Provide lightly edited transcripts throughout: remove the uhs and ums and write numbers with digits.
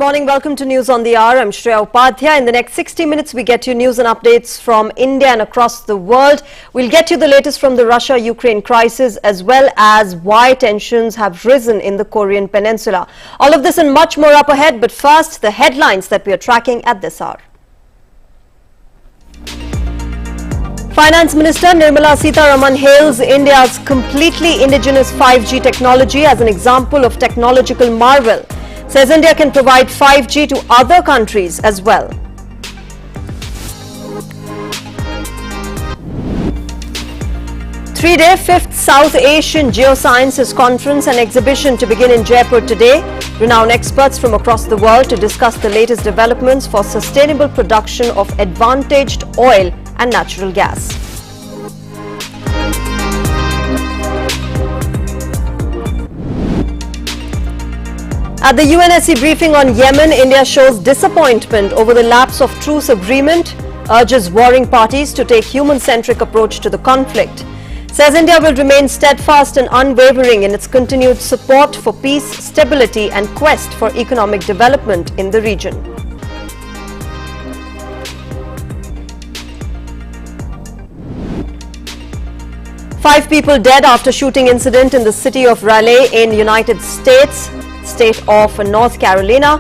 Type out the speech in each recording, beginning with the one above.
morning. Welcome to News on the Hour. I'm Shreya Upadhyay. In the next 60 minutes, we get you news and updates from India and across the world. We'll get you the latest from the Russia-Ukraine crisis, as well as why tensions have risen in the Korean peninsula. All of this and much more up ahead. But first, the headlines that we are tracking at this hour. Finance Minister Nirmala Sitharaman hails India's completely indigenous 5G technology as an example of technological marvel. Says India can provide 5G to other countries as well. Three-day 5th South Asian Geosciences Conference and exhibition to begin in Jaipur today. Renowned experts from across the world to discuss the latest developments for sustainable production of advantaged oil and natural gas. At the UNSC briefing on Yemen, India shows disappointment over the lapse of truce agreement, urges warring parties to take human-centric approach to the conflict. Says India will remain steadfast and unwavering in its continued support for peace, stability and quest for economic development in the region. Five people dead after shooting incident in the city of Raleigh in United States. State of North Carolina.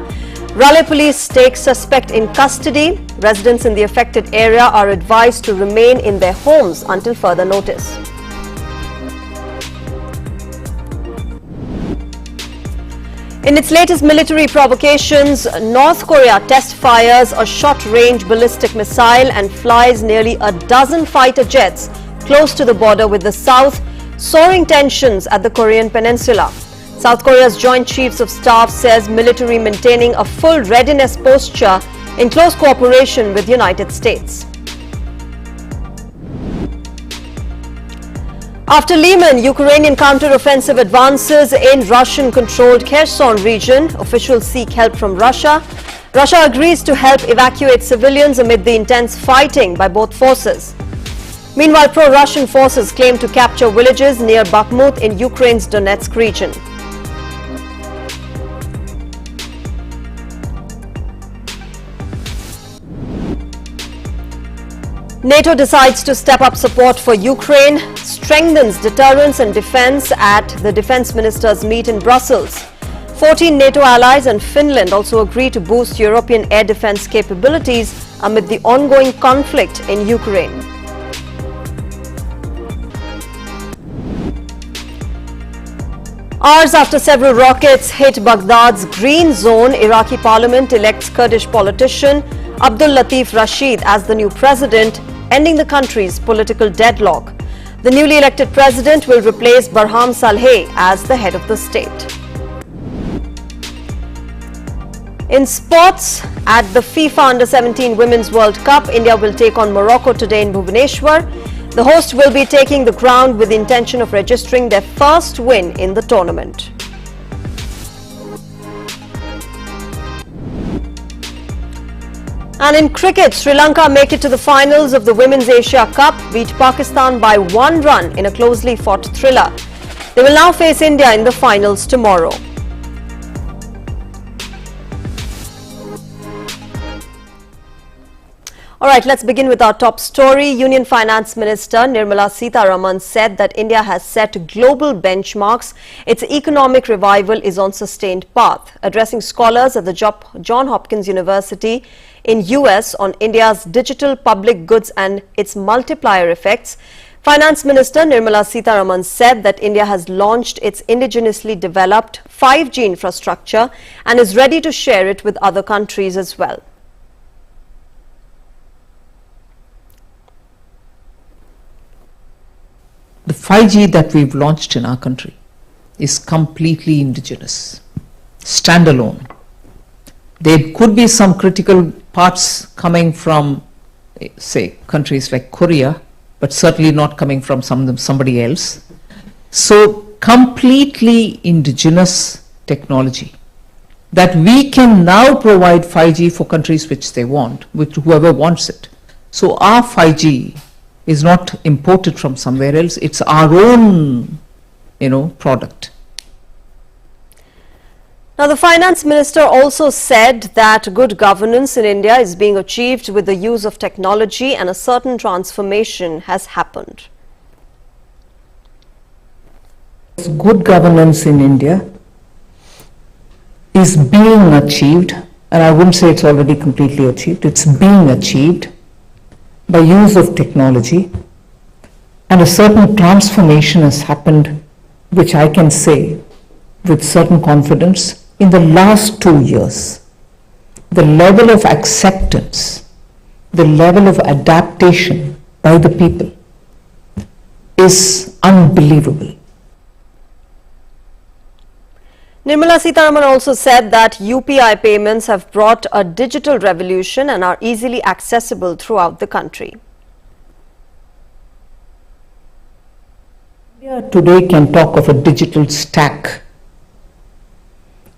Raleigh police take suspect in custody. Residents in the affected area are advised to remain in their homes until further notice. In its latest military provocations, North Korea test fires a short-range ballistic missile and flies nearly a dozen fighter jets close to the border with the South, soaring tensions at the Korean peninsula. South Korea's Joint Chiefs of Staff says military maintaining a full readiness posture in close cooperation with United States. After Yemen, Ukrainian counter-offensive advances in Russian-controlled Kherson region, officials seek help from Russia. Russia agrees to help evacuate civilians amid the intense fighting by both forces. Meanwhile, pro-Russian forces claim to capture villages near Bakhmut in Ukraine's Donetsk region. NATO decides to step up support for Ukraine, strengthens deterrence and defense at the defense ministers' meet in Brussels. 14 NATO allies and Finland also agree to boost European air defense capabilities amid the ongoing conflict in Ukraine. Hours after several rockets hit Baghdad's green zone, Iraqi parliament elects Kurdish politician Abdul Latif Rashid as the new president, ending the country's political deadlock. The newly elected president will replace Barham Saleh as the head of the state. In sports, at the FIFA Under-17 Women's World Cup, India will take on Morocco today in Bhubaneswar. The host will be taking the ground with the intention of registering their first win in the tournament. And in cricket, Sri Lanka make it to the finals of the Women's Asia Cup, beat Pakistan by 1 run in a closely fought thriller. They will now face India in the finals tomorrow. All right, let's begin with our top story. Union Finance Minister Nirmala Sitharaman said that India has set global benchmarks. Its economic revival is on sustained path. Addressing scholars at the Johns Hopkins University in US on India's digital public goods and its multiplier effects, Finance Minister Nirmala Sitharaman said that India has launched its indigenously developed 5G infrastructure and is ready to share it with other countries as well. The 5G that we've launched in our country is completely indigenous, standalone. There could be some critical parts coming from, say, countries like Korea, but certainly not coming from somebody else. So, completely indigenous technology that we can now provide 5G for countries which they want, with whoever wants it. So, our 5G is not imported from somewhere else, it's our own, product. Now, the finance minister also said that good governance in India is being achieved with the use of technology and a certain transformation has happened. Good governance in India is being achieved, and I wouldn't say it's already completely achieved, it's being achieved by use of technology, and a certain transformation has happened, which I can say with certain confidence in the last 2 years. The level of acceptance, the level of adaptation by the people is unbelievable. Nirmala Sitharaman also said that UPI payments have brought a digital revolution and are easily accessible throughout the country. India today can talk of a digital stack.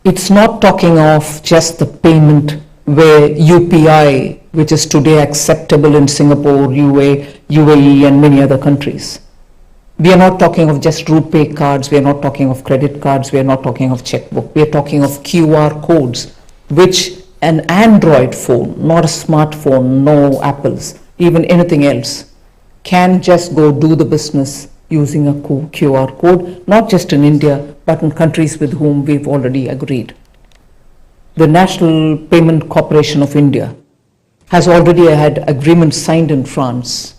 It's not talking of just the payment where UPI, which is today acceptable in Singapore, UAE and many other countries. We are not talking of just RuPay cards, we are not talking of credit cards, we are not talking of checkbook. We are talking of QR codes, which an Android phone, not a smartphone, no Apples, even anything else, can just go do the business using a QR code, not just in India, but in countries with whom we've already agreed. The National Payment Corporation of India has already had agreements signed in France.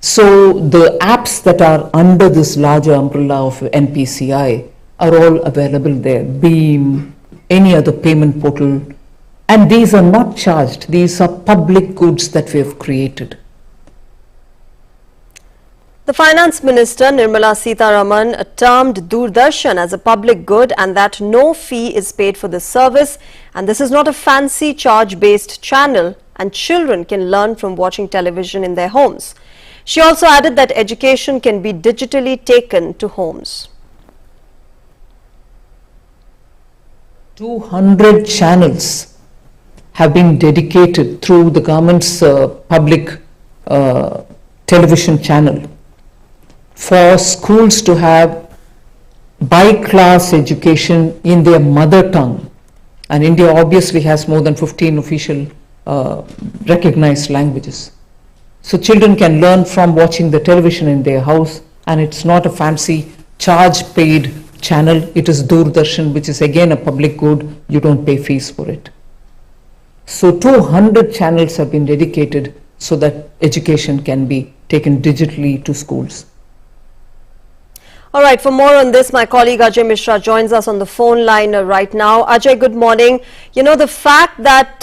So the apps that are under this larger umbrella of NPCI are all available there, Beam, any other payment portal, and these are not charged. These are public goods that we have created. The Finance Minister Nirmala Sitharaman termed Doordarshan as a public good and that no fee is paid for this service, and this is not a fancy charge-based channel and children can learn from watching television in their homes. She also added that education can be digitally taken to homes. 200 channels have been dedicated through the government's public television channel for schools to have by-class education in their mother tongue. And India obviously has more than 15 official recognized languages. So children can learn from watching the television in their house, and it's not a fancy charge-paid channel. It is Doordarshan, which is again a public good. You don't pay fees for it. So 200 channels have been dedicated so that education can be taken digitally to schools. All right, for more on this, my colleague Ajay Mishra joins us on the phone line right now. Ajay, good morning. You know, the fact that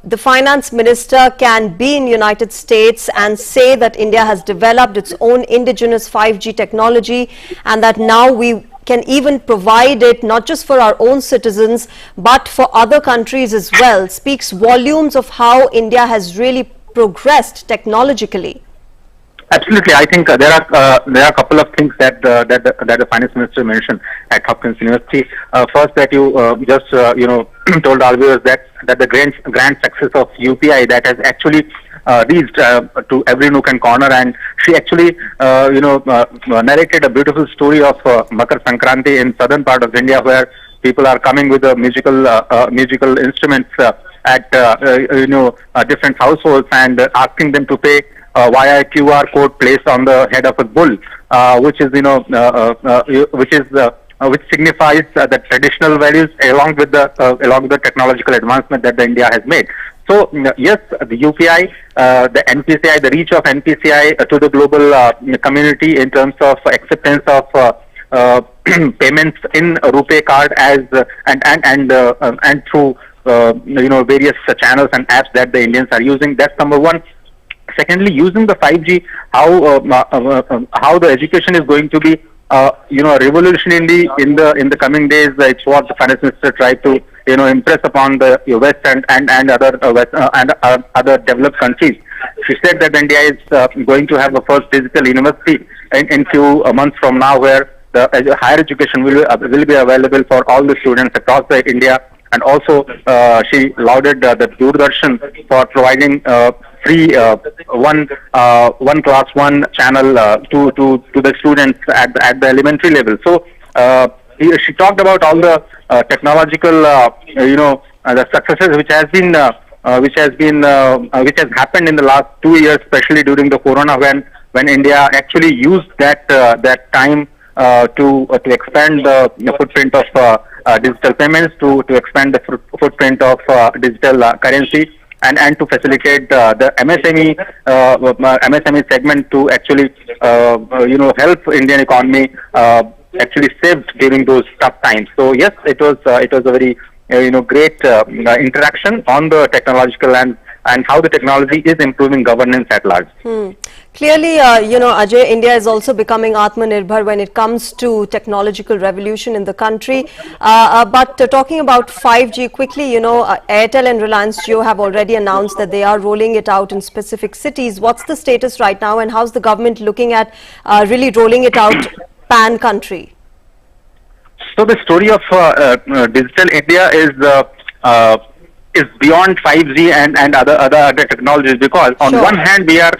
the finance minister can be in United States and say that India has developed its own indigenous 5G technology and that now we can even provide it not just for our own citizens but for other countries as well speaks volumes of how India has really progressed technologically. Absolutely, I think there are a couple of things that the finance minister mentioned at Hopkins University. First, that you just told our viewers that the grand success of UPI that has actually reached to every nook and corner, and she actually narrated a beautiful story of Makar Sankranti in southern part of India, where people are coming with the musical instruments at different households and asking them to pay via a QR code placed on the head of a bull, which signifies the traditional values along with the technological advancement that India has made. So yes, the UPI, the NPCI, the reach of NPCI to the global community in terms of acceptance of payments in RuPay card and through various channels and apps that the Indians are using. That's number one. Secondly, using the 5G, how the education is going to be, revolution in the coming days. It's what the finance minister tried to, impress upon the West and other developed countries. She said that India is going to have the first digital university in few months from now, where the higher education will be available for all the students across India. And also, she lauded the Doordarshan for providing free one class one channel to the students at the elementary level. So she talked about all the technological, the successes which has happened in the last 2 years, especially during the Corona, when India actually used that time to expand the footprint of digital payments, to expand the footprint of digital currency, and to facilitate the MSME segment to actually help Indian economy actually saved during those tough times. So yes, it was a very great interaction on the technological and how the technology is improving governance at large. Clearly, Ajay, India is also becoming Atmanirbhar when it comes to technological revolution in the country. But talking about 5G quickly, Airtel and Reliance Jio have already announced that they are rolling it out in specific cities. What's the status right now, and how's the government looking at really rolling it out pan-country? So the story of Digital India is beyond 5G and other technologies, because on one hand we are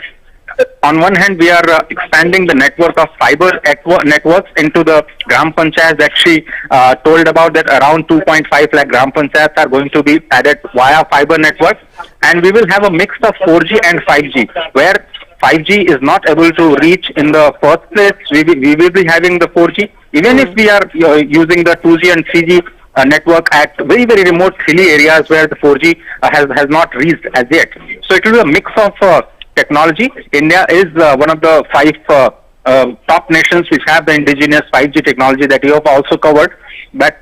expanding the network of fiber networks into the gram panchayats that she told about, that around 2.5 lakh gram panchayats are going to be added via fiber network, and we will have a mix of 4G and 5G, where 5G is not able to reach in the first place. We will be having the 4G, even if we are using the 2G and 3G network at very, very remote hilly areas where the 4G has not reached as yet. So it will be a mix of technology. India is one of the 5 top nations which have the indigenous 5G technology that you have also covered. But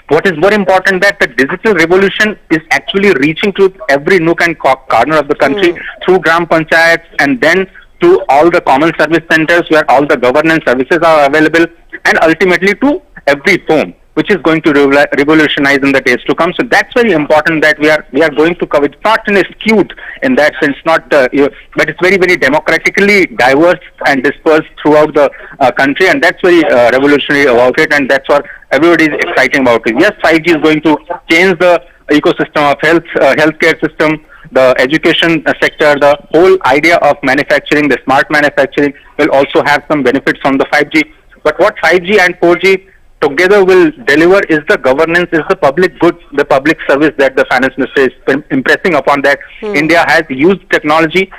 what is more important, that the digital revolution is actually reaching to every nook and corner of the country through gram panchayats, and then to all the common service centers where all the governance services are available, and ultimately to every home, which is going to revolutionize in the days to come. So that's very important, that we are going to cover. It's not skewed in that sense, but it's very, very democratically diverse and dispersed throughout the country, and that's very revolutionary about it, and that's what everybody is exciting about it. Yes, 5G is going to change the ecosystem of healthcare system, the education sector, the whole idea of manufacturing, the smart manufacturing will also have some benefits from the 5G. But what 5G and 4G together will deliver is the governance, is the public good, the public service that the finance minister is impressing upon, that India has used technology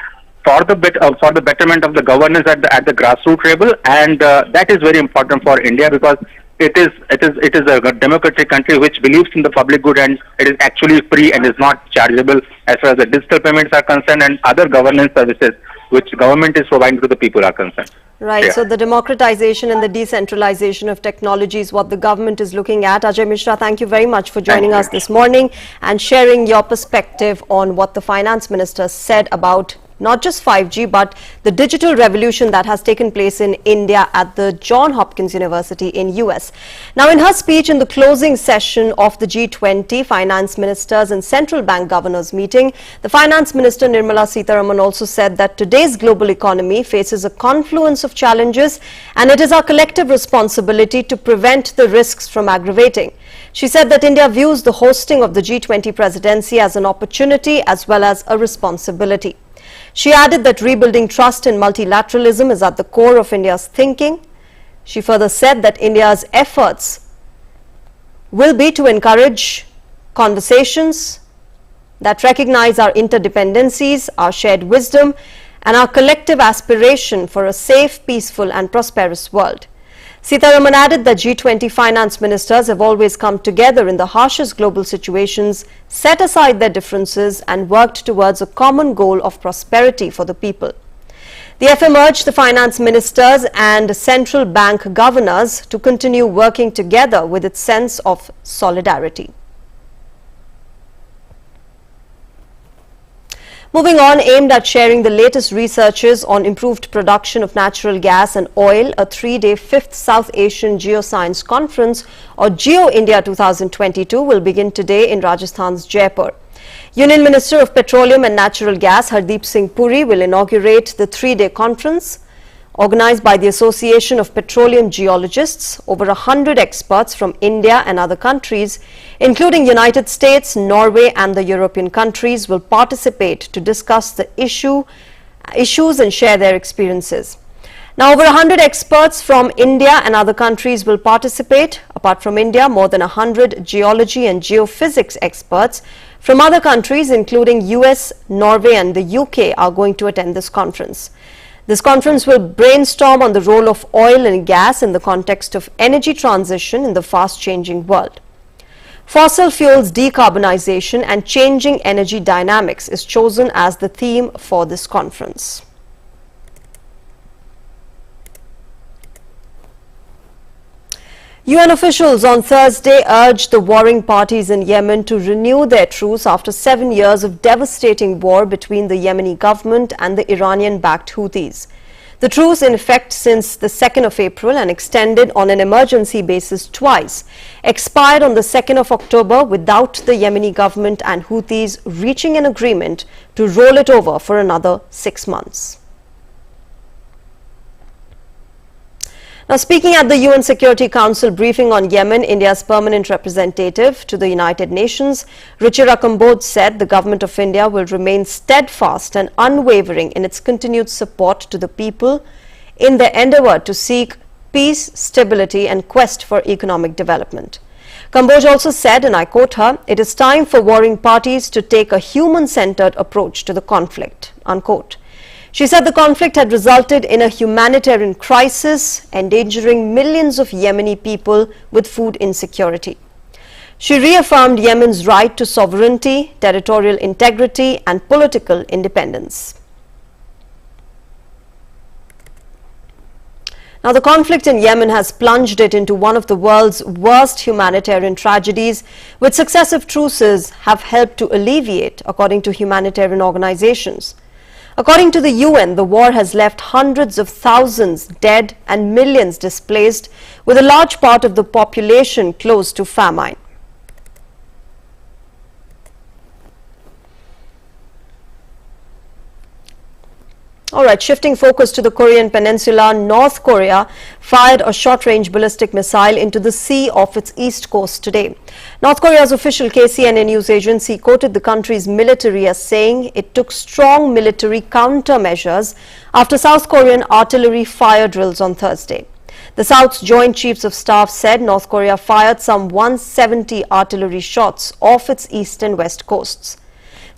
for the betterment of the governance at the grassroots level, and that is very important for India, because it is a democratic country which believes in the public good, and it is actually free and is not chargeable as far as the digital payments are concerned, and other governance services which government is providing to the people are concerned. Right, yeah. So the democratization and the decentralization of technology is what the government is looking at. Ajay Mishra, thank you very much for joining us this morning and sharing your perspective on what the finance minister said about not just 5G, but the digital revolution that has taken place in India at the Johns Hopkins University in US. Now, in her speech in the closing session of the G20 finance ministers and central bank governors meeting, the finance minister Nirmala Sitharaman also said that today's global economy faces a confluence of challenges, and it is our collective responsibility to prevent the risks from aggravating. She said that India views the hosting of the G20 presidency as an opportunity as well as a responsibility. She added that rebuilding trust in multilateralism is at the core of India's thinking. She further said that India's efforts will be to encourage conversations that recognize our interdependencies, our shared wisdom, and our collective aspiration for a safe, peaceful, and prosperous world. Sitharaman added that G20 finance ministers have always come together in the harshest global situations, set aside their differences, and worked towards a common goal of prosperity for the people. The FM urged the finance ministers and central bank governors to continue working together with its sense of solidarity. Moving on, aimed at sharing the latest researches on improved production of natural gas and oil, a 3-day 5th South Asian Geoscience Conference, or Geo India 2022, will begin today in Rajasthan's Jaipur. Union Minister of Petroleum and Natural Gas Hardeep Singh Puri will inaugurate the 3-day conference. Organized by the Association of Petroleum Geologists, over 100 experts from India and other countries, including United States, Norway and the European countries, will participate to discuss the issues and share their experiences. Now, over 100 experts from India and other countries will participate. Apart from India, more than 100 geology and geophysics experts from other countries, including US, Norway and the UK, are going to attend this conference. This conference will brainstorm on the role of oil and gas in the context of energy transition in the fast-changing world. Fossil fuels decarbonization and changing energy dynamics is chosen as the theme for this conference. UN officials on Thursday urged the warring parties in Yemen to renew their truce after 7 years of devastating war between the Yemeni government and the Iranian-backed Houthis. The truce, in effect since the 2nd of April and extended on an emergency basis twice, expired on the 2nd of October without the Yemeni government and Houthis reaching an agreement to roll it over for another 6 months. Now, speaking at the UN Security Council briefing on Yemen, India's permanent representative to the United Nations, Ruchira Kambodge, said the government of India will remain steadfast and unwavering in its continued support to the people in their endeavour to seek peace, stability and quest for economic development. Kambodge also said, and I quote her, "It is time for warring parties to take a human-centered approach to the conflict," unquote. She said the conflict had resulted in a humanitarian crisis, endangering millions of Yemeni people with food insecurity. She reaffirmed Yemen's right to sovereignty, territorial integrity and political independence. Now, the conflict in Yemen has plunged it into one of the world's worst humanitarian tragedies, which successive truces have helped to alleviate, according to humanitarian organizations. According to the UN, the war has left hundreds of thousands dead and millions displaced, with a large part of the population close to famine. Alright, shifting focus to the Korean peninsula, North Korea fired a short-range ballistic missile into the sea off its east coast today. North Korea's official KCNA news agency quoted the country's military as saying it took strong military countermeasures after South Korean artillery fire drills on Thursday. The South's Joint Chiefs of Staff said North Korea fired some 170 artillery shots off its east and west coasts.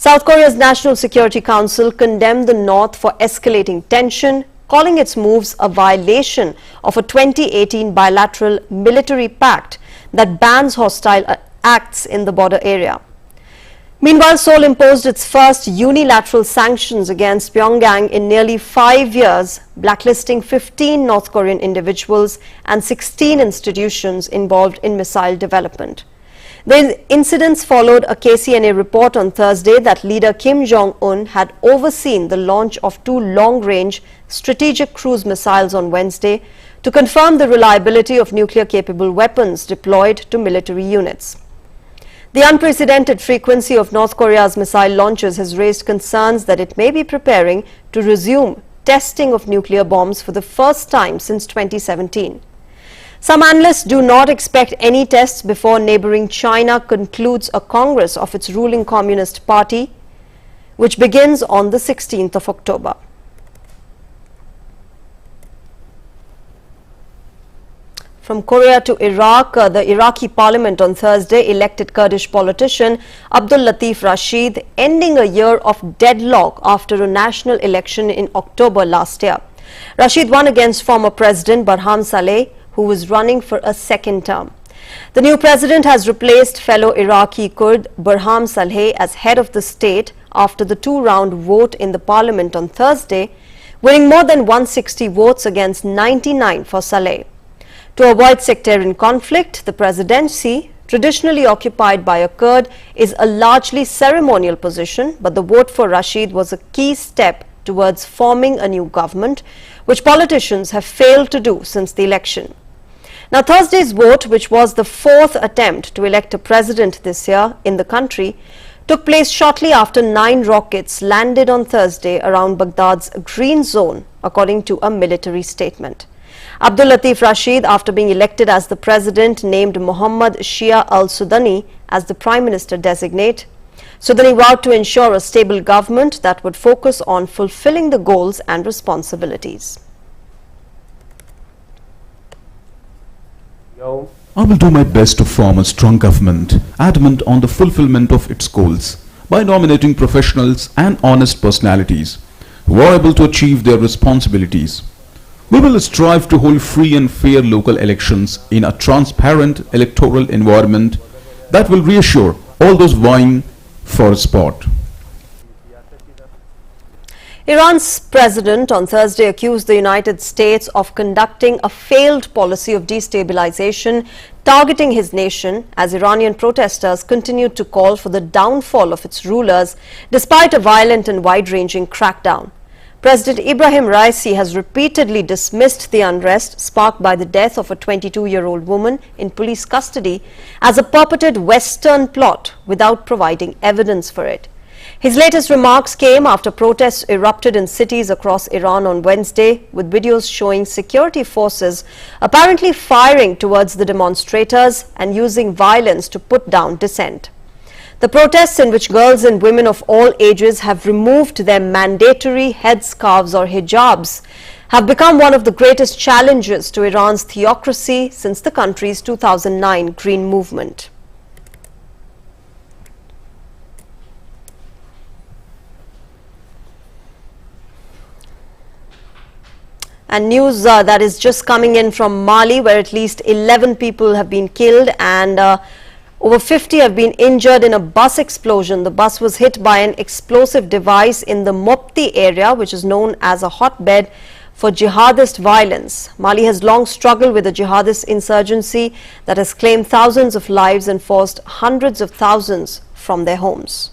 South Korea's National Security Council condemned the North for escalating tension, calling its moves a violation of a 2018 bilateral military pact that bans hostile acts in the border area. Meanwhile, Seoul imposed its first unilateral sanctions against Pyongyang in nearly 5 years, blacklisting 15 North Korean individuals and 16 institutions involved in missile development. The incidents followed a KCNA report on Thursday that leader Kim Jong-un had overseen the launch of 2 long-range strategic cruise missiles on Wednesday to confirm the reliability of nuclear-capable weapons deployed to military units. The unprecedented frequency of North Korea's missile launches has raised concerns that it may be preparing to resume testing of nuclear bombs for the first time since 2017. Some analysts do not expect any tests before neighboring China concludes a congress of its ruling Communist Party, which begins on the 16th of October. From Korea to Iraq, the Iraqi parliament on Thursday elected Kurdish politician Abdul Latif Rashid, ending a year of deadlock after a national election in October last year. Rashid won against former President Barham Saleh, who was running for a second term. The new president has replaced fellow Iraqi Kurd Barham Saleh as head of the state after the 2-round vote in the parliament on Thursday, winning more than 160 votes against 99 for Saleh. To avoid sectarian conflict, the presidency, traditionally occupied by a Kurd, is a largely ceremonial position, but the vote for Rashid was a key step towards forming a new government, which politicians have failed to do since the election. Now, Thursday's vote, which was the 4th attempt to elect a president this year in the country, took place shortly after 9 rockets landed on Thursday around Baghdad's Green Zone, according to a military statement. Abdul Latif Rashid, after being elected as the president, named Mohammad Shia al-Sudani as the prime minister designate. Sudani vowed to ensure a stable government that would focus on fulfilling the goals and responsibilities. Yo. I will do my best to form a strong government, adamant on the fulfillment of its goals, by nominating professionals and honest personalities who are able to achieve their responsibilities. We will strive to hold free and fair local elections in a transparent electoral environment that will reassure all those vying for a spot. Iran's president on Thursday accused the United States of conducting a failed policy of destabilization targeting his nation as Iranian protesters continued to call for the downfall of its rulers despite a violent and wide-ranging crackdown. President Ibrahim Raisi has repeatedly dismissed the unrest sparked by the death of a 22-year-old woman in police custody as a purported Western plot without providing evidence for it. His latest remarks came after protests erupted in cities across Iran on Wednesday, with videos showing security forces apparently firing towards the demonstrators and using violence to put down dissent. The protests, in which girls and women of all ages have removed their mandatory headscarves or hijabs, have become one of the greatest challenges to Iran's theocracy since the country's 2009 Green Movement. And news that is just coming in from Mali, where at least 11 people have been killed and over 50 have been injured in a bus explosion. The bus was hit by an explosive device in the Mopti area, which is known as a hotbed for jihadist violence. Mali has long struggled with a jihadist insurgency that has claimed thousands of lives and forced hundreds of thousands from their homes.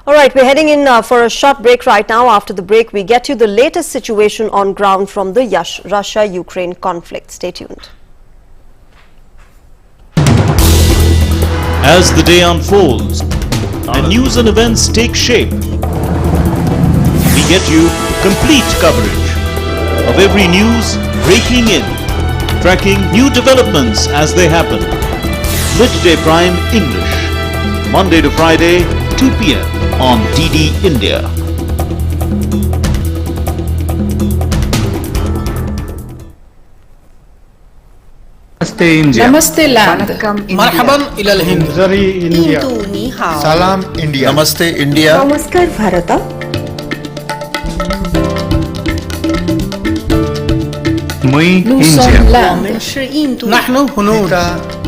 All right, we're heading in for a short break right now. After the break, we get you the latest situation on ground from the Russia-Ukraine conflict. Stay tuned. As the day unfolds and news and events take shape, we get you complete coverage of every news breaking in, tracking new developments as they happen. Midday Prime English, Monday to Friday, 2 p.m. on DD India. Namaste India. Namaste land. Marhaban ila al-Hind. Zari India. Salam India. Namaste India. Namaskar Bharata. Mui Nous India. sommes land. Nahnu Hunud.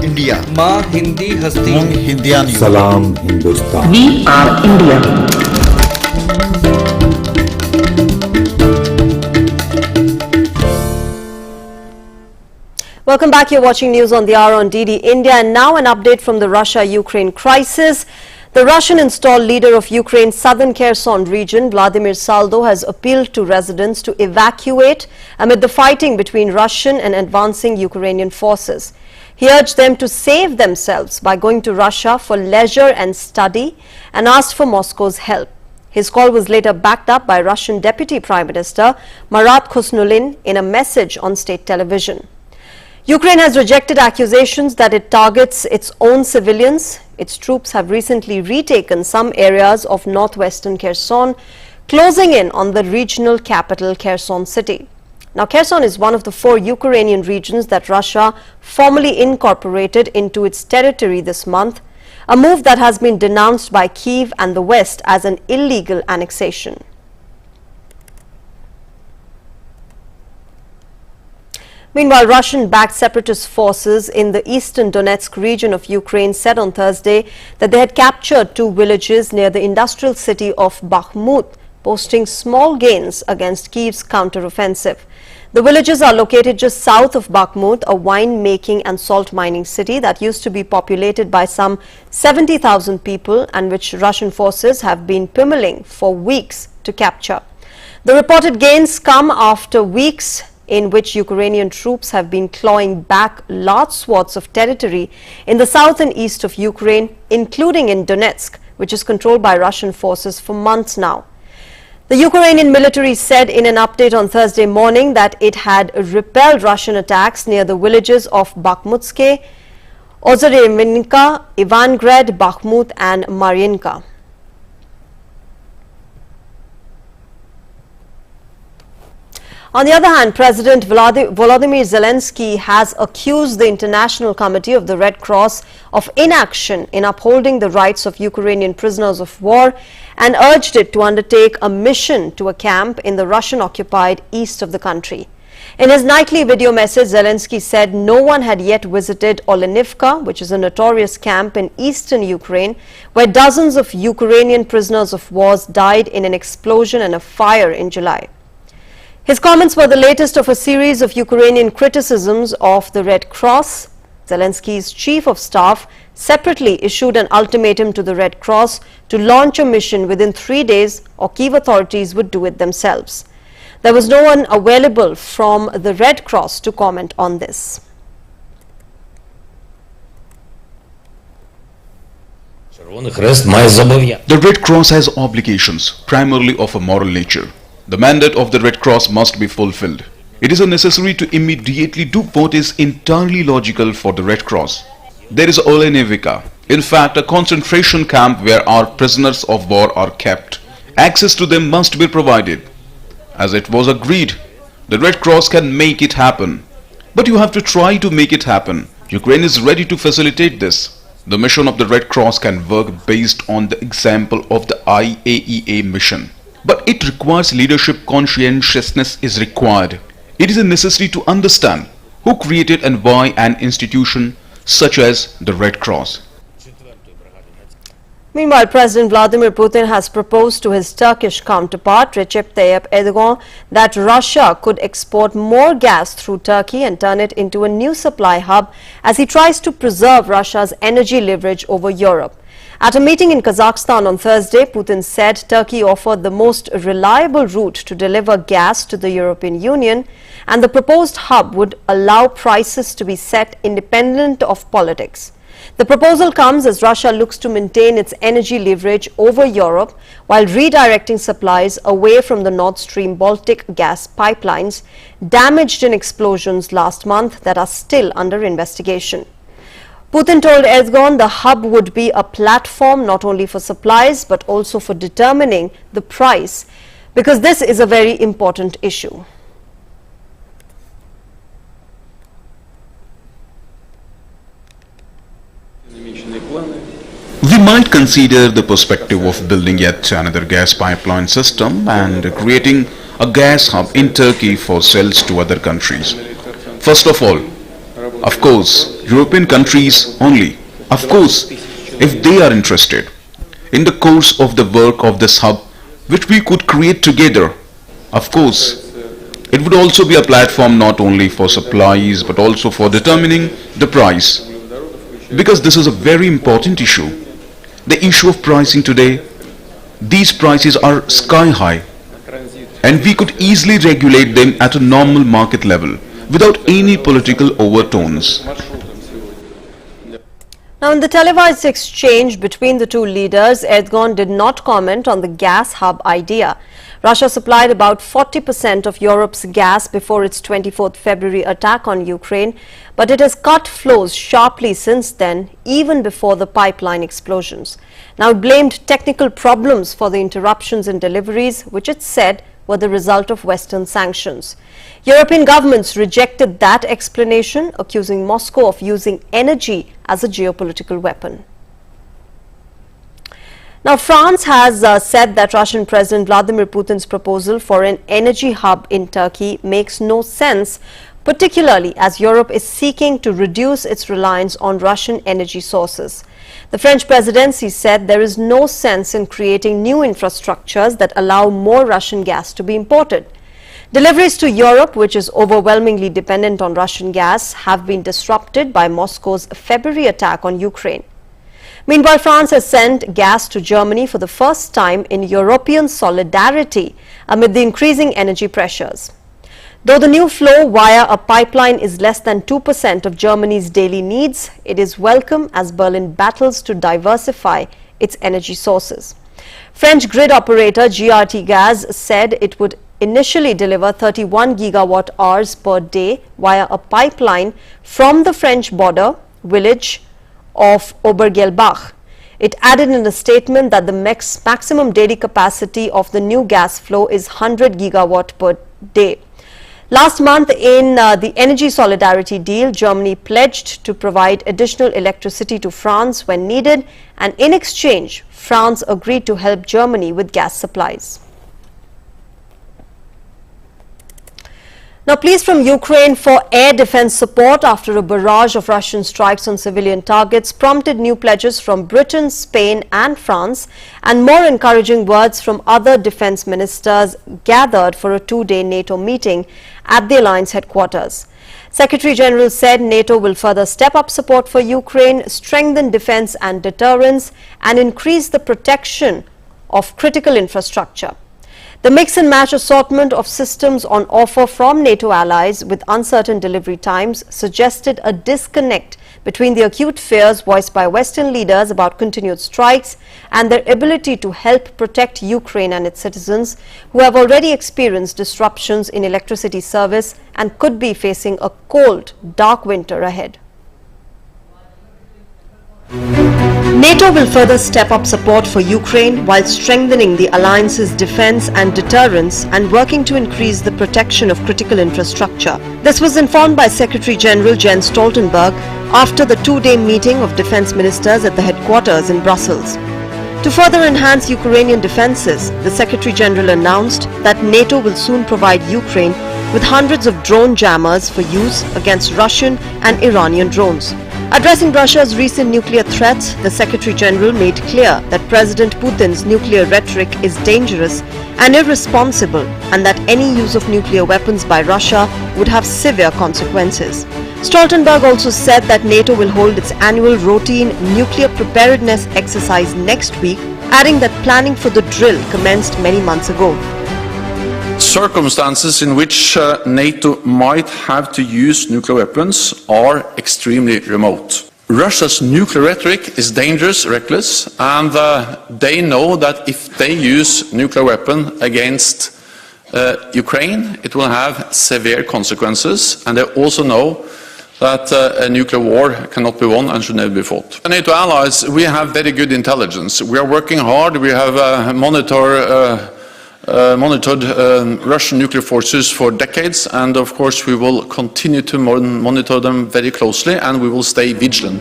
India. माँ हिंदी हस्ती हिंदियान Salam Hindustan. We are India. Welcome back. You're watching News on the Hour on DD India, and now an update from the Russia-Ukraine crisis. The Russian-installed leader of Ukraine's southern Kherson region, Vladimir Saldo, has appealed to residents to evacuate amid the fighting between Russian and advancing Ukrainian forces. He urged them to save themselves by going to Russia for leisure and study and asked for Moscow's help. His call was later backed up by Russian Deputy Prime Minister Marat Khusnulin in a message on state television. Ukraine has rejected accusations that it targets its own civilians. Its troops have recently retaken some areas of northwestern Kherson, closing in on the regional capital Kherson city. Now, Kherson is one of the 4 Ukrainian regions that Russia formally incorporated into its territory this month, a move that has been denounced by Kyiv and the West as an illegal annexation. Meanwhile, Russian-backed separatist forces in the eastern Donetsk region of Ukraine said on Thursday that they had captured 2 villages near the industrial city of Bakhmut, posting small gains against Kyiv's counteroffensive. The villages are located just south of Bakhmut, a wine-making and salt-mining city that used to be populated by some 70,000 people and which Russian forces have been pummeling for weeks to capture. The reported gains come after weeks in which Ukrainian troops have been clawing back large swaths of territory in the south and east of Ukraine, including in Donetsk, which is controlled by Russian forces for months now. The Ukrainian military said in an update on Thursday morning that it had repelled Russian attacks near the villages of Bakhmutske, Ozaremenka, Ivangorod, Bakhmut and Mariinka. On the other hand, President Volodymyr Zelensky has accused the International Committee of the Red Cross of inaction in upholding the rights of Ukrainian prisoners of war and urged it to undertake a mission to a camp in the Russian-occupied east of the country. In his nightly video message, Zelensky said no one had yet visited Olenivka, which is a notorious camp in eastern Ukraine, where dozens of Ukrainian prisoners of war died in an explosion and a fire in July. His comments were the latest of a series of Ukrainian criticisms of the Red Cross. Zelensky's chief of staff separately issued an ultimatum to the Red Cross to launch a mission within 3 days, or Kyiv authorities would do it themselves. There was no one available from the Red Cross to comment on this. The Red Cross has obligations, primarily of a moral nature. The mandate of the Red Cross must be fulfilled. It is necessary to immediately do what is entirely logical for the Red Cross. There is Olenivka, in fact a concentration camp where our prisoners of war are kept. Access to them must be provided. As it was agreed, the Red Cross can make it happen. But you have to try to make it happen. Ukraine is ready to facilitate this. The mission of the Red Cross can work based on the example of the IAEA mission. But it requires leadership. Conscientiousness is required. It is necessary to understand who created and why an institution such as the Red Cross. Meanwhile, President Vladimir Putin has proposed to his Turkish counterpart Recep Tayyip Erdogan that Russia could export more gas through Turkey and turn it into a new supply hub as he tries to preserve Russia's energy leverage over Europe. At a meeting in Kazakhstan on Thursday, Putin said Turkey offered the most reliable route to deliver gas to the European Union, and the proposed hub would allow prices to be set independent of politics. The proposal comes as Russia looks to maintain its energy leverage over Europe while redirecting supplies away from the Nord Stream Baltic gas pipelines damaged in explosions last month that are still under investigation. Putin told Erdogan the hub would be a platform not only for supplies but also for determining the price, because this is a very important issue. We might consider the perspective of building yet another gas pipeline system and creating a gas hub in Turkey for sales to other countries. First of all, of course, European countries only. Of course, if they are interested. In the course of the work of this hub, which we could create together, of course, it would also be a platform not only for supplies but also for determining the price. Because this is a very important issue. The issue of pricing today, these prices are sky high, and we could easily regulate them at a normal market level without any political overtones. Now, in the televised exchange between the two leaders, Erdogan did not comment on the gas hub idea. Russia supplied about 40% of Europe's gas before its 24th February attack on Ukraine, but it has cut flows sharply since then, even before the pipeline explosions. Now, it blamed technical problems for the interruptions in deliveries, which it said were the result of Western sanctions. European governments rejected that explanation, accusing Moscow of using energy as a geopolitical weapon. Now, France has said that Russian President Vladimir Putin's proposal for an energy hub in Turkey makes no sense, particularly as Europe is seeking to reduce its reliance on Russian energy sources. The French presidency said there is no sense in creating new infrastructures that allow more Russian gas to be imported. Deliveries to Europe, which is overwhelmingly dependent on Russian gas, have been disrupted by Moscow's February attack on Ukraine. Meanwhile, France has sent gas to Germany for the first time in European solidarity amid the increasing energy pressures. Though the new flow via a pipeline is less than 2% of Germany's daily needs, it is welcome as Berlin battles to diversify its energy sources. French grid operator GRT Gaz said it would initially deliver 31 gigawatt hours per day via a pipeline from the French border village of Obergelbach. It added in a statement that the maximum daily capacity of the new gas flow is 100 gigawatt per day. Last month, in the energy solidarity deal, Germany pledged to provide additional electricity to France when needed, and in exchange, France agreed to help Germany with gas supplies. Now, pleas from Ukraine for air defense support after a barrage of Russian strikes on civilian targets prompted new pledges from Britain, Spain and France, and more encouraging words from other defense ministers gathered for a two-day NATO meeting at the alliance headquarters. Secretary General said NATO will further step up support for Ukraine, strengthen defense and deterrence, and increase the protection of critical infrastructure. The mix and match assortment of systems on offer from NATO allies with uncertain delivery times suggested a disconnect between the acute fears voiced by Western leaders about continued strikes and their ability to help protect Ukraine and its citizens, who have already experienced disruptions in electricity service and could be facing a cold, dark winter ahead. NATO will further step up support for Ukraine while strengthening the alliance's defense and deterrence and working to increase the protection of critical infrastructure. This was informed by Secretary General Jens Stoltenberg after the two-day meeting of defense ministers at the headquarters in Brussels. To further enhance Ukrainian defenses, the Secretary General announced that NATO will soon provide Ukraine with hundreds of drone jammers for use against Russian and Iranian drones. Addressing Russia's recent nuclear threats, the Secretary General made clear that President Putin's nuclear rhetoric is dangerous and irresponsible, and that any use of nuclear weapons by Russia would have severe consequences. Stoltenberg also said that NATO will hold its annual routine nuclear preparedness exercise next week, adding that planning for the drill commenced many months ago. Circumstances in which NATO might have to use nuclear weapons are extremely remote. Russia's nuclear rhetoric is dangerous, reckless, and they know that if they use nuclear weapon against Ukraine, it will have severe consequences, and they also know that a nuclear war cannot be won and should never be fought. NATO allies, we have very good intelligence. We are working hard. We have monitored Russian nuclear forces for decades, and of course we will continue to monitor them very closely, and we will stay vigilant.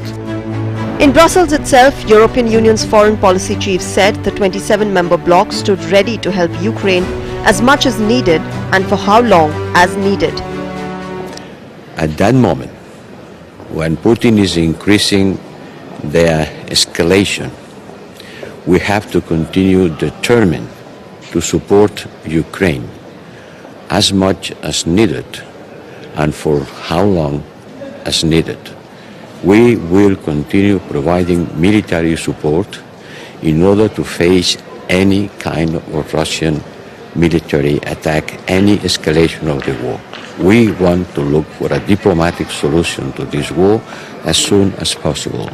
In Brussels itself, European Union's foreign policy chief said the 27-member bloc stood ready to help Ukraine as much as needed and for how long as needed. At that moment, when Putin is increasing their escalation, we have to continue determined to support Ukraine as much as needed and for how long as needed. We will continue providing military support in order to face any kind of Russian military attack, any escalation of the war. We want to look for a diplomatic solution to this war as soon as possible.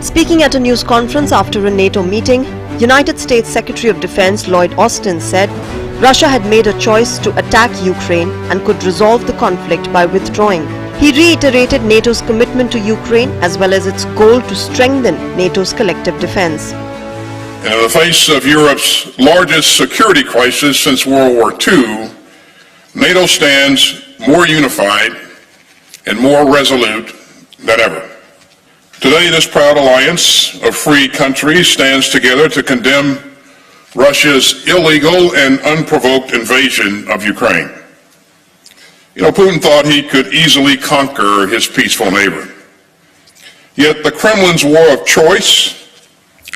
Speaking at a news conference after a NATO meeting, United States Secretary of Defense Lloyd Austin said Russia had made a choice to attack Ukraine and could resolve the conflict by withdrawing. He reiterated NATO's commitment to Ukraine as well as its goal to strengthen NATO's collective defense. In the face of Europe's largest security crisis since World War II, NATO stands more unified and more resolute than ever. Today, this proud alliance of free countries stands together to condemn Russia's illegal and unprovoked invasion of Ukraine. You know, Putin thought he could easily conquer his peaceful neighbor. Yet the Kremlin's war of choice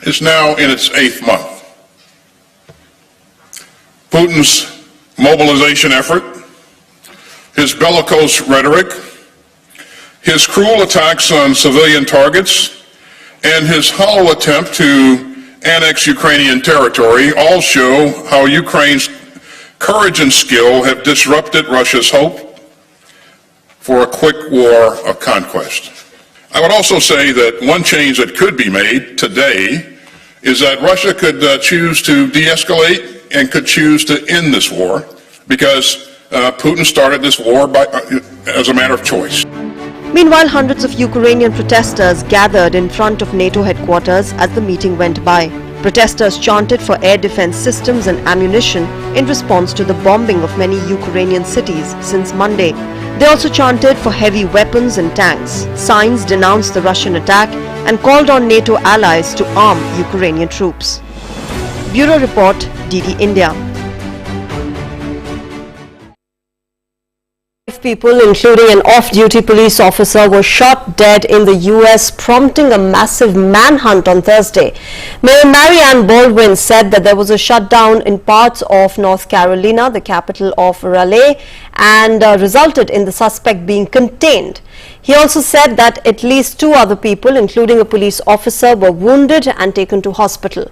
is now in its 8th month. Putin's mobilization effort, his bellicose rhetoric, his cruel attacks on civilian targets, and his hollow attempt to annex Ukrainian territory all show how Ukraine's courage and skill have disrupted Russia's hope for a quick war of conquest. I would also say that one change that could be made today is that Russia could choose to de-escalate and could choose to end this war, because Putin started this war as a matter of choice. Meanwhile, hundreds of Ukrainian protesters gathered in front of NATO headquarters as the meeting went by. Protesters chanted for air defense systems and ammunition in response to the bombing of many Ukrainian cities since Monday. They also chanted for heavy weapons and tanks. Signs denounced the Russian attack and called on NATO allies to arm Ukrainian troops. Bureau Report, DD India. 5 people, including an off-duty police officer, were shot dead in the US, prompting a massive manhunt on Thursday. Mayor Marianne Baldwin said that there was a shutdown in parts of North Carolina, the capital of Raleigh, and resulted in the suspect being contained. He also said that at least 2 other people, including a police officer, were wounded and taken to hospital.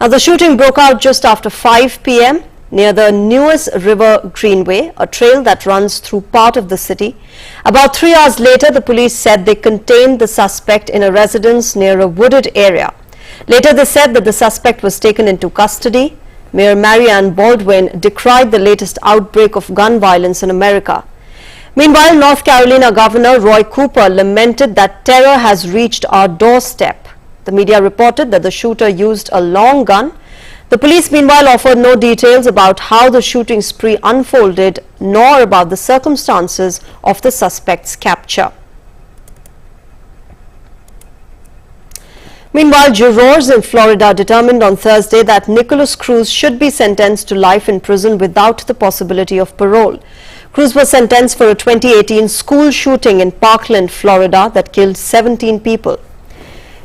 Now, the shooting broke out just after 5 p.m. near the News River Greenway, a trail that runs through part of the city. About 3 hours later, the police said they contained the suspect in a residence near a wooded area. Later, they said that the suspect was taken into custody. Mayor Marianne Baldwin decried the latest outbreak of gun violence in America. Meanwhile, North Carolina Governor Roy Cooper lamented that terror has reached our doorstep. The media reported that the shooter used a long gun. The police, meanwhile, offered no details about how the shooting spree unfolded, nor about the circumstances of the suspect's capture. Meanwhile, jurors in Florida determined on Thursday that Nicholas Cruz should be sentenced to life in prison without the possibility of parole. Cruz was sentenced for a 2018 school shooting in Parkland, Florida that killed 17 people.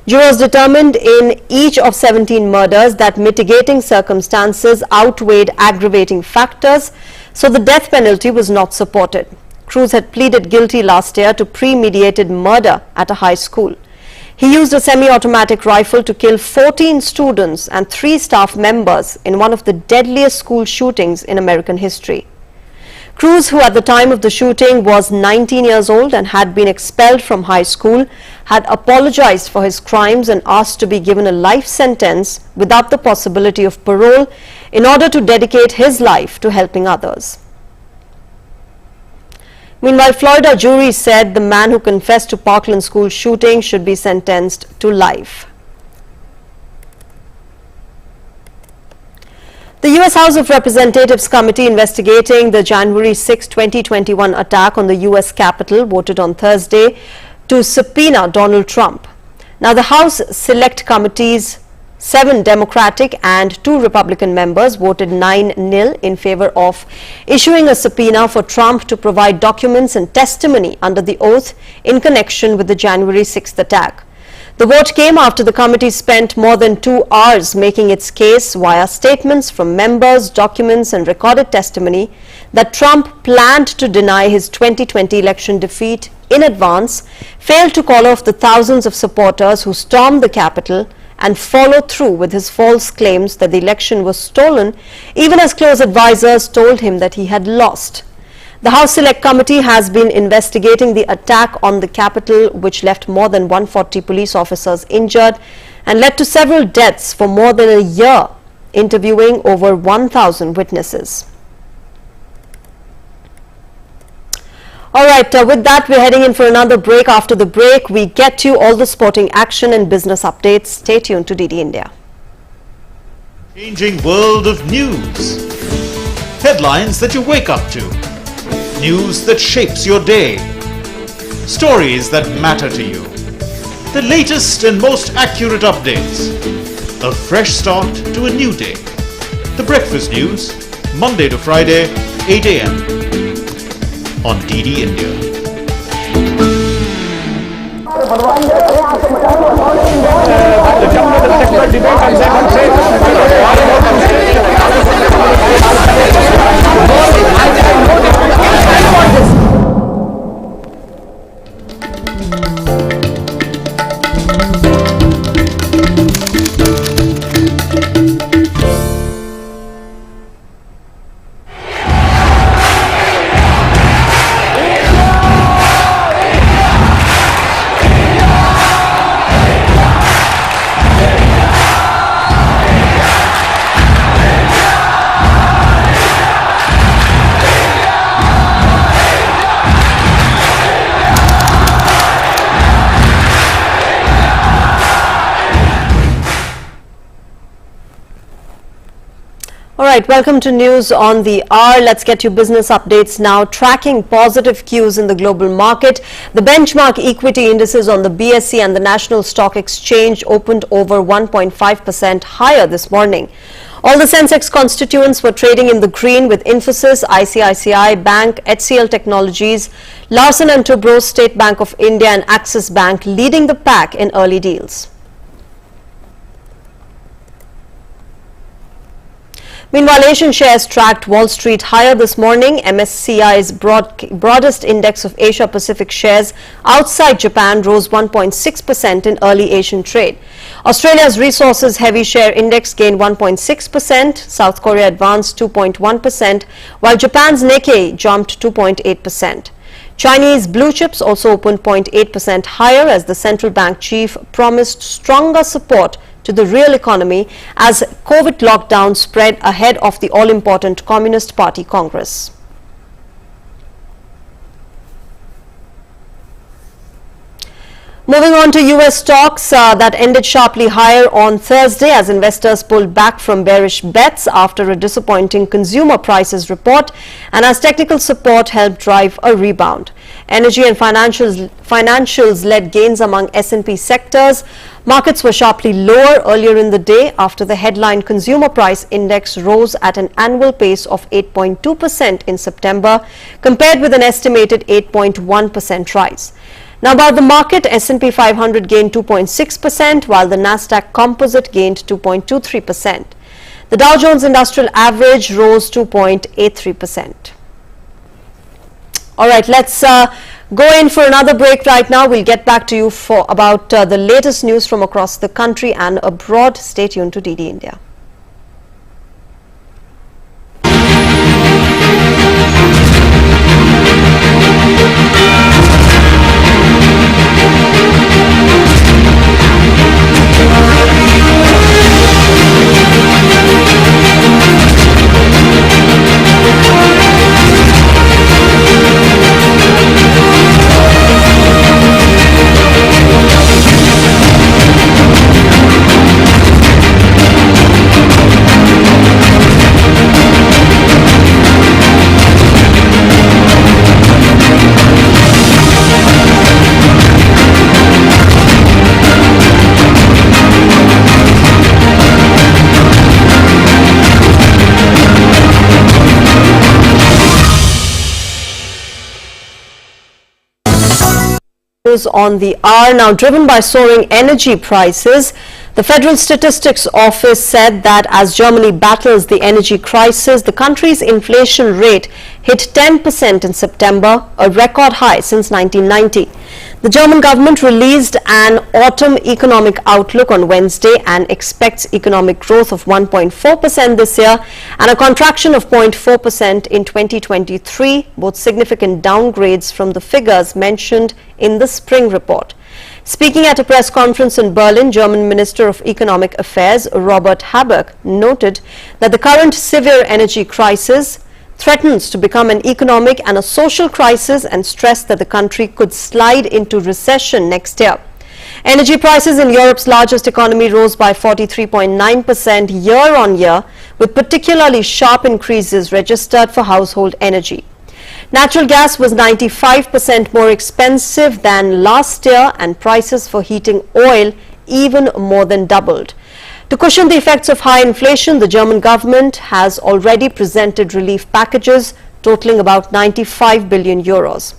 Jurors determined in each of 17 murders that mitigating circumstances outweighed aggravating factors, so the death penalty was not supported. Cruz had pleaded guilty last year to premeditated murder at a high school. He used a semi-automatic rifle to kill 14 students and 3 staff members in one of the deadliest school shootings in American history. Cruz, who at the time of the shooting was 19 years old and had been expelled from high school, had apologized for his crimes and asked to be given a life sentence without the possibility of parole in order to dedicate his life to helping others. Meanwhile, Florida jury said the man who confessed to Parkland school shooting should be sentenced to life. The U.S. House of Representatives Committee investigating the January 6, 2021 attack on the U.S. Capitol voted on Thursday to subpoena Donald Trump. Now, the House Select Committee's 7 Democratic and 2 Republican members voted 9-0 in favor of issuing a subpoena for Trump to provide documents and testimony under the oath in connection with the January 6th attack. The vote came after the committee spent more than 2 hours making its case via statements from members, documents and recorded testimony that Trump planned to deny his 2020 election defeat in advance, failed to call off the thousands of supporters who stormed the Capitol, and followed through with his false claims that the election was stolen, even as close advisors told him that he had lost. The House Select Committee has been investigating the attack on the Capitol, which left more than 140 police officers injured and led to several deaths for more than a year, interviewing over 1,000 witnesses. All right, with that, we're heading in for another break. After the break, we get you all the sporting action and business updates. Stay tuned to DD India. Changing world of news. Headlines that you wake up to. News that shapes your day. Stories that matter to you. The latest and most accurate updates. A fresh start to a new day. The Breakfast News, Monday to Friday, 8 a.m. on DD India. right, welcome to News on the Hour. Let's get you business updates now. Tracking positive cues in the global market. The benchmark equity indices on the BSE and the National Stock Exchange opened over 1.5% higher this morning. All the Sensex constituents were trading in the green, with Infosys, ICICI Bank, HCL Technologies, Larsen & Toubro, State Bank of India and Axis Bank leading the pack in early deals. Meanwhile, Asian shares tracked Wall Street higher this morning. MSCI's broadest index of Asia-Pacific shares outside Japan rose 1.6% in early Asian trade. Australia's resources heavy share index gained 1.6%. South Korea advanced 2.1%, while Japan's Nikkei jumped 2.8%. Chinese blue chips also opened 0.8% higher as the central bank chief promised stronger support to the real economy as COVID lockdown spread ahead of the all-important Communist Party Congress. Moving on to US stocks that ended sharply higher on Thursday as investors pulled back from bearish bets after a disappointing consumer prices report and as technical support helped drive a rebound. Energy and financials led gains among S&P sectors. Markets were sharply lower earlier in the day after the headline consumer price index rose at an annual pace of 8.2% in September, compared with an estimated 8.1% rise. Now about the market, S&P 500 gained 2.6%, while the Nasdaq Composite gained 2.23%. The Dow Jones Industrial Average rose 2.83%. All right, let's go in for another break right now. We'll get back to you for about the latest news from across the country and abroad. Stay tuned to DD India. On the hour now, driven by soaring energy prices. The Federal Statistics Office said that as Germany battles the energy crisis, the country's inflation rate hit 10% in September, a record high since 1990. The German government released an autumn economic outlook on Wednesday and expects economic growth of 1.4% this year and a contraction of 0.4% in 2023, both significant downgrades from the figures mentioned in the spring report. Speaking at a press conference in Berlin, German Minister of Economic Affairs Robert Habeck noted that the current severe energy crisis threatens to become an economic and a social crisis and stressed that the country could slide into recession next year. Energy prices in Europe's largest economy rose by 43.9% year-on-year, with particularly sharp increases registered for household energy. Natural gas was 95% more expensive than last year, and prices for heating oil even more than doubled. To cushion the effects of high inflation, the German government has already presented relief packages totaling about 95 billion euros.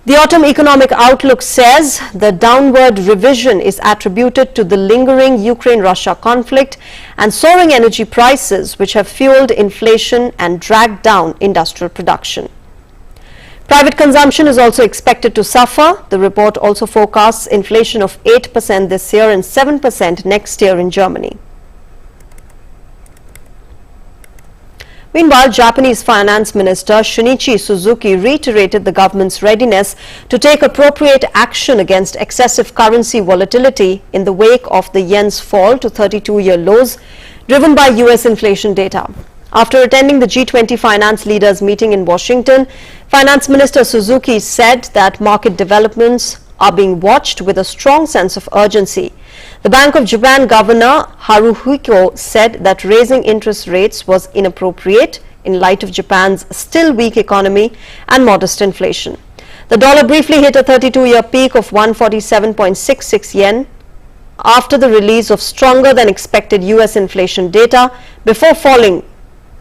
The autumn economic outlook says the downward revision is attributed to the lingering Ukraine-Russia conflict and soaring energy prices, which have fueled inflation and dragged down industrial production. Private consumption is also expected to suffer. The report also forecasts inflation of 8% this year and 7% next year in Germany. Meanwhile, Japanese Finance Minister Shinichi Suzuki reiterated the government's readiness to take appropriate action against excessive currency volatility in the wake of the yen's fall to 32-year lows, driven by US inflation data. After attending the G20 finance leaders meeting in Washington, Finance Minister Suzuki said that market developments are being watched with a strong sense of urgency. The Bank of Japan Governor Haruhiko said that raising interest rates was inappropriate in light of Japan's still weak economy and modest inflation. The dollar briefly hit a 32-year peak of 147.66 yen after the release of stronger than expected US inflation data before falling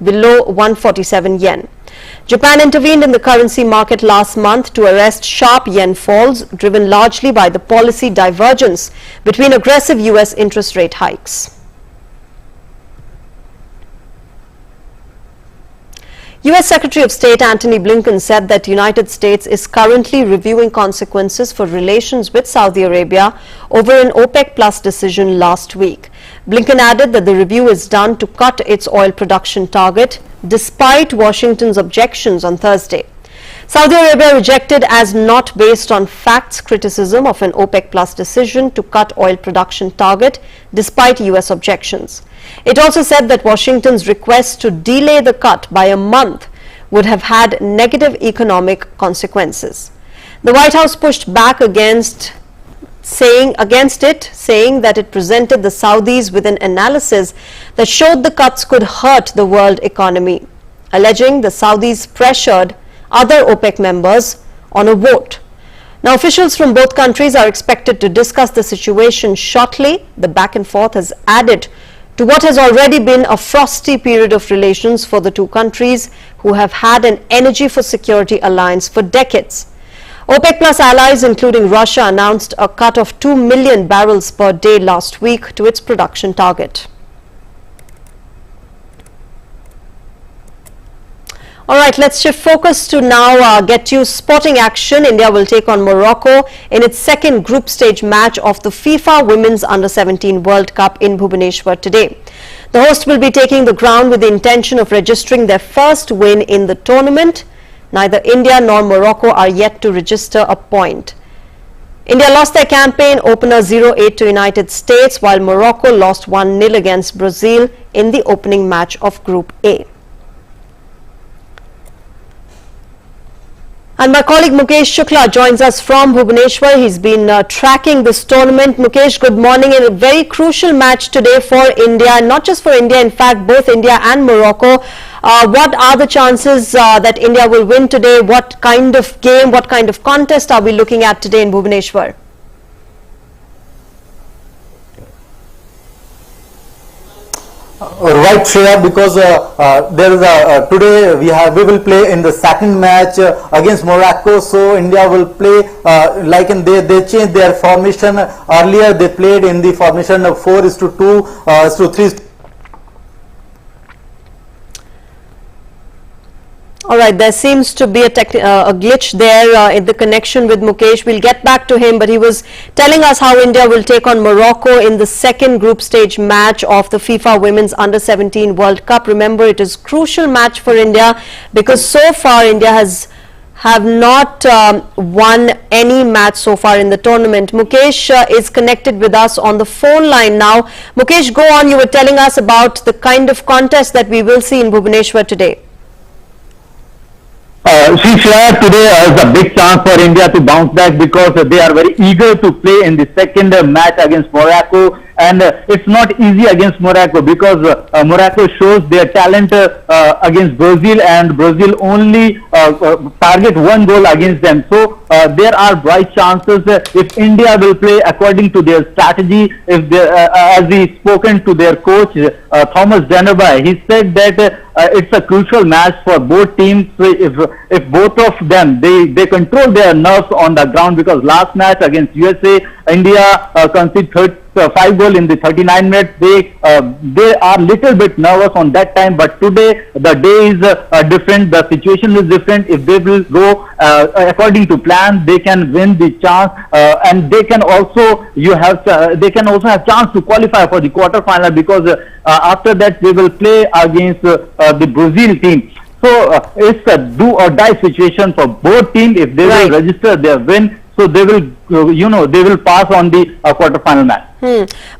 below 147 yen. Japan intervened in the currency market last month to arrest sharp yen falls, driven largely by the policy divergence between aggressive US interest rate hikes. US Secretary of State Antony Blinken said that the United States is currently reviewing consequences for relations with Saudi Arabia over an OPEC Plus decision last week. Blinken added that the review is done to cut its oil production target despite Washington's objections on Thursday. Saudi Arabia rejected as not based on facts criticism of an OPEC Plus decision to cut oil production target despite US objections. It also said that Washington's request to delay the cut by a month would have had negative economic consequences. The White House pushed back against it, saying that it presented the Saudis with an analysis that showed the cuts could hurt the world economy, alleging the Saudis pressured other OPEC members on a vote. Now, officials from both countries are expected to discuss the situation shortly. The back and forth has added to what has already been a frosty period of relations for the two countries, who have had an energy for security alliance for decades. OPEC Plus allies, including Russia, announced a cut of 2 million barrels per day last week to its production target. All right, let's shift focus to now get you sporting action. India will take on Morocco in its second group stage match of the FIFA Women's Under-17 World Cup in Bhubaneswar today. The host will be taking the ground with the intention of registering their first win in the tournament. Neither India nor Morocco are yet to register a point. India lost their campaign opener 0-8 to United States, while Morocco lost 1-0 against Brazil in the opening match of Group A. And my colleague Mukesh Shukla joins us from Bhubaneswar. He's been tracking this tournament. Mukesh, good morning. In a very crucial match today for India, not just for India, in fact, both India and Morocco. What are the chances that India will win today? What kind of game, what kind of contest are we looking at today in Bhubaneswar? Right, Shreya, because there is today we will play in the second match against Morocco. So India will play they changed their formation. Earlier they played in the formation of 4:2:3. All right, there seems to be a glitch there in the connection with Mukesh. We'll get back to him, but he was telling us how India will take on Morocco in the second group stage match of the FIFA Women's Under-17 World Cup. Remember, it is a crucial match for India because so far India have not won any match so far in the tournament. Mukesh is connected with us on the phone line now. Mukesh, go on. You were telling us about the kind of contest that we will see in Bhubaneswar today. Today is a big chance for India to bounce back because they are very eager to play in the second match against Morocco, and it's not easy against Morocco because Morocco shows their talent against Brazil, and Brazil only target one goal against them. So there are bright chances if India will play according to their strategy. If they, as we spoken to their coach Thomas Dennerby, he said that it's a crucial match for both teams. If both of them they control their nerves on the ground, because last match against USA, India conceded 5 goals in the 39 minutes. They are little bit nervous on that time, but today the day is different, the situation is different. If they will go according to plan, they can win the chance, and they can also have chance to qualify for the quarterfinal, because after that they will play against the Brazil team. So it's a do or die situation for both teams. If they will register their win, so they will, they will pass on the quarter-final match.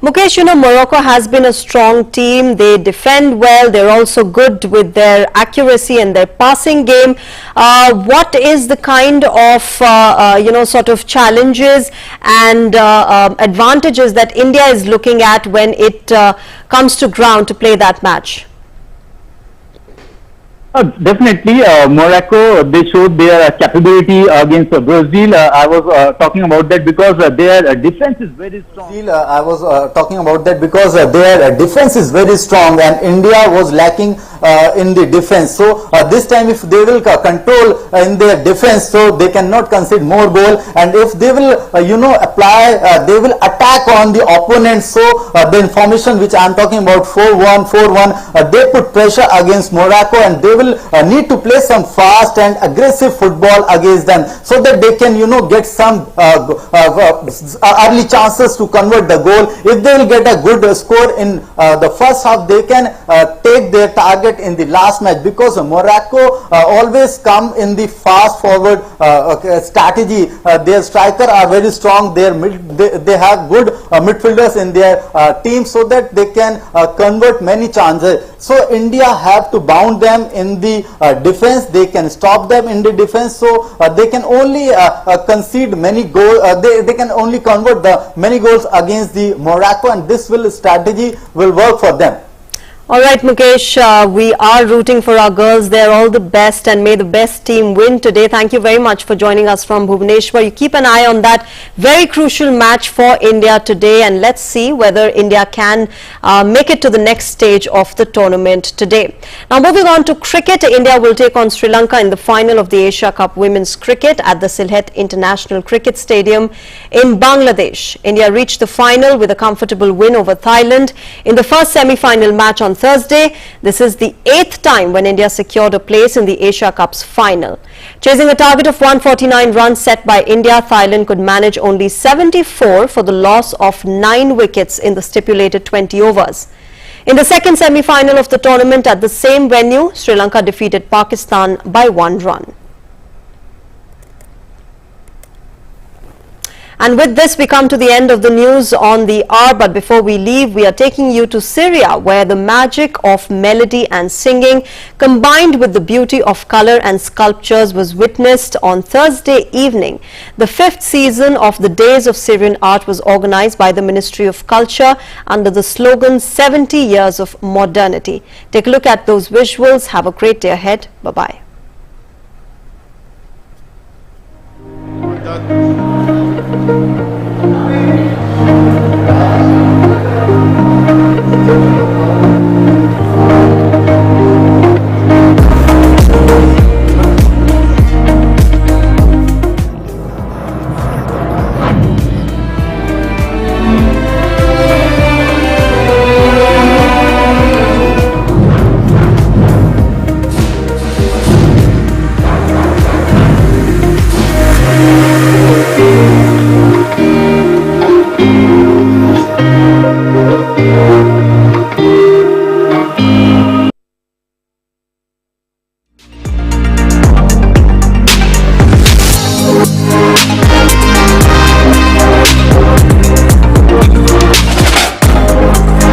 Mukesh, Morocco has been a strong team. They defend well. They're also good with their accuracy and their passing game. What is the kind of, sort of challenges and advantages that India is looking at when it comes to ground to play that match? Definitely, Morocco, they showed their capability against Brazil. I was talking about that because their defense is very strong. I was talking about that because their defense is very strong and India was lacking in the defense. So this time if they will control in their defense, so they cannot concede more goal, and if they will apply, they will attack on the opponent. So the information which I am talking about 4-1, 4-1, they put pressure against Morocco and they will need to play some fast and aggressive football against them so that they can get some early chances to convert the goal. If they will get a good score in the first half, they can take their target in the last match, because Morocco always come in the fast forward strategy. Their striker are very strong. They have good midfielders in their team, so that they can convert many chances. So India have to bound them in the defense. They can stop them in the defense, so they can only concede many goals. They can only convert the many goals against the Morocco, and this strategy will work for them. All right, Mukesh, we are rooting for our girls. They're all the best, and may the best team win today. Thank you very much for joining us from Bhubaneswar. You keep an eye on that very crucial match for India today, and let's see whether India can make it to the next stage of the tournament today. Now, moving on to cricket, India will take on Sri Lanka in the final of the Asia Cup Women's Cricket at the Sylhet International Cricket Stadium in Bangladesh. India reached the final with a comfortable win over Thailand in the first semi-final match on Thursday. This is the 8th time when India secured a place in the Asia Cup's final. Chasing a target of 149 runs set by India, Thailand could manage only 74 for the loss of 9 wickets in the stipulated 20 overs. In the second semi-final of the tournament at the same venue, Sri Lanka defeated Pakistan by 1 run. And with this, we come to the end of the news on the hour. But before we leave, we are taking you to Syria, where the magic of melody and singing combined with the beauty of color and sculptures was witnessed on Thursday evening. The 5th season of the Days of Syrian Art was organized by the Ministry of Culture under the slogan 70 Years of Modernity. Take a look at those visuals. Have a great day ahead. Bye-bye.